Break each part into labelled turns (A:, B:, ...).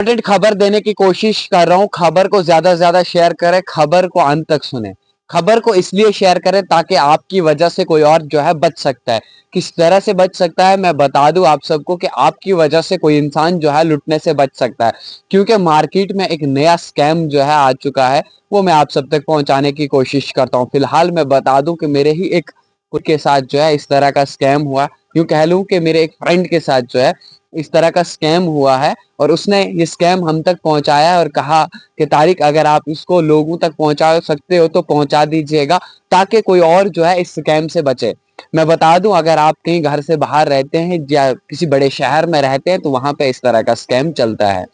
A: Important खबर देने की कोशिश कर रहा हूँ। खबर को ज्यादा से ज्यादा शेयर करें, खबर को अंत तक सुने। खबर को इसलिए शेयर करें ताकि आपकी वजह से कोई और जो है बच सकता है। किस तरह से बच सकता है मैं बता दूं आप सबको कि आपकी वजह से कोई इंसान जो है लुटने से बच सकता है, क्योंकि मार्केट में एक नया स्कैम जो है आ चुका है, वो मैं आप सब तक पहुंचाने की कोशिश करता हूँ। फिलहाल मैं बता दूं कि मेरे ही एक खुद के साथ जो है इस तरह का स्कैम हुआ। यूं कह लूं कि मेरे एक फ्रेंड के साथ जो है इस तरह का स्कैम हुआ है, और उसने ये स्कैम हम तक पहुंचाया और कहा कि तारिक अगर आप इसको लोगों तक पहुंचा सकते हो तो पहुंचा दीजिएगा, ताकि कोई और जो है इस स्कैम से बचे। मैं बता दूं, अगर आप कहीं घर से बाहर रहते हैं या किसी बड़े शहर में रहते हैं तो वहां पे इस तरह का स्कैम चलता है।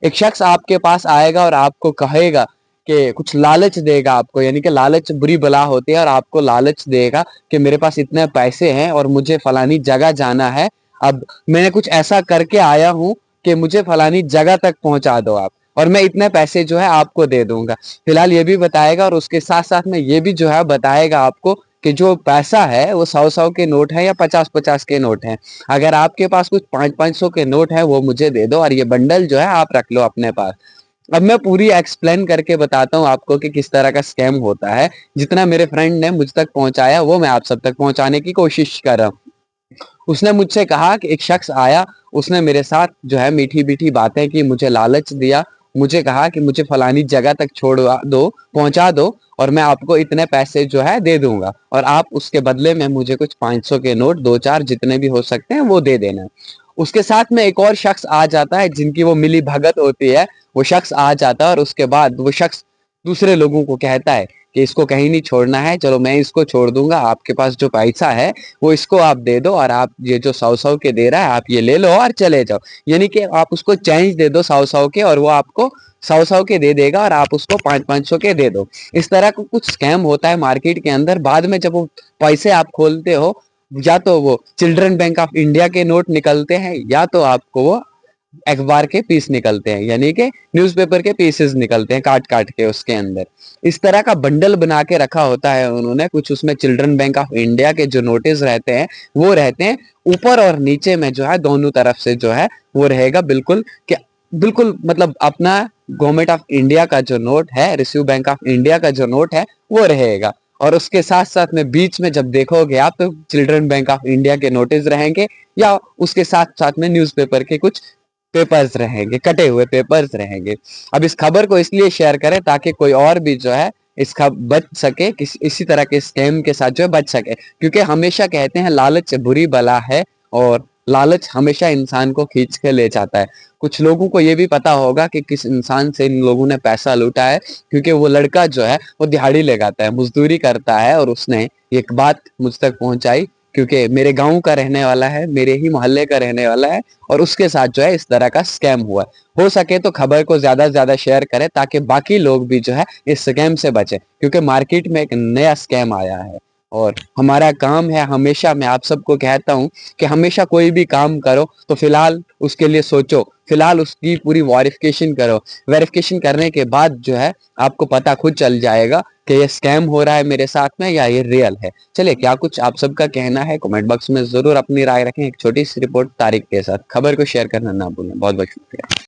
A: एक शख्स आपके पास आएगा और आपको कहेगा कि कुछ लालच देगा आपको, यानी कि लालच बुरी बला होती है, और आपको लालच देगा कि मेरे पास इतने पैसे हैं और मुझे फलानी जगह जाना है, अब मैंने कुछ ऐसा करके आया हूं कि मुझे फलानी जगह तक पहुंचा दो आप, और मैं इतने पैसे जो है आपको दे दूंगा। फिलहाल ये भी बताएगा, और उसके साथ साथ में ये भी जो है बताएगा आपको कि जो पैसा है वो 100-100 के नोट है या 50-50 के नोट है। अगर आपके पास कुछ 500-500 के नोट है वो मुझे दे दो, और ये बंडल जो है आप रख लो अपने पास। अब मैं पूरी एक्सप्लेन करके बताता हूँ आपको कि किस तरह का स्कैम होता है। जितना मेरे फ्रेंड ने मुझ तक पहुंचाया वो मैं आप सब तक पहुंचाने की कोशिश कर रहा हूँ। उसने मुझसे कहा कि एक शख्स आया, उसने मेरे साथ जो है मीठी मीठी बातें की, मुझे लालच दिया, मुझे कहा कि मुझे फलानी जगह तक छोड़वा दो, पहुंचा दो, और मैं आपको इतने पैसे जो है दे दूंगा, और आप उसके बदले में मुझे कुछ 500 के नोट दो चार जितने भी हो सकते हैं वो दे देना। उसके साथ में एक और शख्स आ जाता है जिनकी वो मिली भगत होती है। वो शख्स आ जाता है और उसके बाद वो शख्स दूसरे लोगों को कहता है कि इसको कहीं नहीं छोड़ना है, चलो मैं इसको छोड़ दूंगा, आपके पास जो पैसा है वो इसको आप दे दो, और आप ये जो 100-100 के दे रहा है आप ये ले लो और चले जाओ। यानी कि आप उसको चेंज दे दो 100-100 के, और वो आपको 100-100 के दे देगा, और आप उसको 500-500 के दे दो। इस तरह का कुछ स्कैम होता है मार्केट के अंदर। बाद में जब वो पैसे आप खोलते हो, या तो वो चिल्ड्रन बैंक ऑफ इंडिया के नोट निकलते हैं, या तो आपको वो अखबार के पीस निकलते हैं, यानी कि न्यूज़पेपर के पीसेस निकलते हैं काट काट के उसके अंदर। इस तरह का बंडल बना के रखा होता है उन्होंने कुछ। उसमें चिल्ड्रन बैंक ऑफ इंडिया के जो नोटिस रहते हैं वो रहते हैं ऊपर और नीचे में, जो है दोनों तरफ से जो है वो रहेगा बिल्कुल कि बिल्कुल मतलब अपना गवर्नमेंट ऑफ इंडिया का जो नोट है, रिजर्व बैंक ऑफ इंडिया का जो नोट है वो रहेगा। और उसके साथ साथ में बीच में जब देखोगे आप तो चिल्ड्रन बैंक ऑफ इंडिया के नोटिस रहेंगे, या उसके साथ साथ में न्यूज़पेपर के कुछ पेपर्स रहेंगे, कटे हुए पेपर्स रहेंगे। अब इस खबर को इसलिए शेयर करें ताकि कोई और भी जो है इसका बच सके, इसी तरह के स्कैम के साथ जो है बच सके, क्योंकि हमेशा कहते हैं लालच बुरी बला है, और लालच हमेशा इंसान को खींच के ले जाता है। कुछ लोगों को ये भी पता होगा कि किस इंसान से इन लोगों ने पैसा लूटा है, क्योंकि वो लड़का जो है वो दिहाड़ी लगाता है, मजदूरी करता है, और उसने एक बात मुझ तक पहुंचाई, क्योंकि मेरे गांव का रहने वाला है, मेरे ही मोहल्ले का रहने वाला है, और उसके साथ जो है इस तरह का स्कैम हुआ। हो सके तो खबर को ज्यादा से ज्यादा शेयर करें ताकि बाकी लोग भी जो है इस स्कैम से बचे, क्योंकि मार्केट में एक नया स्कैम आया है। और हमारा काम है, हमेशा मैं आप सबको कहता हूं कि हमेशा कोई भी काम करो तो फिलहाल उसके लिए सोचो, फिलहाल उसकी पूरी वेरिफिकेशन करो। वेरिफिकेशन करने के बाद जो है आपको पता खुद चल जाएगा कि ये स्कैम हो रहा है मेरे साथ में या ये रियल है। चलिए, क्या कुछ आप सबका कहना है कमेंट बॉक्स में जरूर अपनी राय रखें। एक छोटी सी रिपोर्ट तारिक के साथ, खबर को शेयर करना ना भूलें। बहुत बहुत शुक्रिया।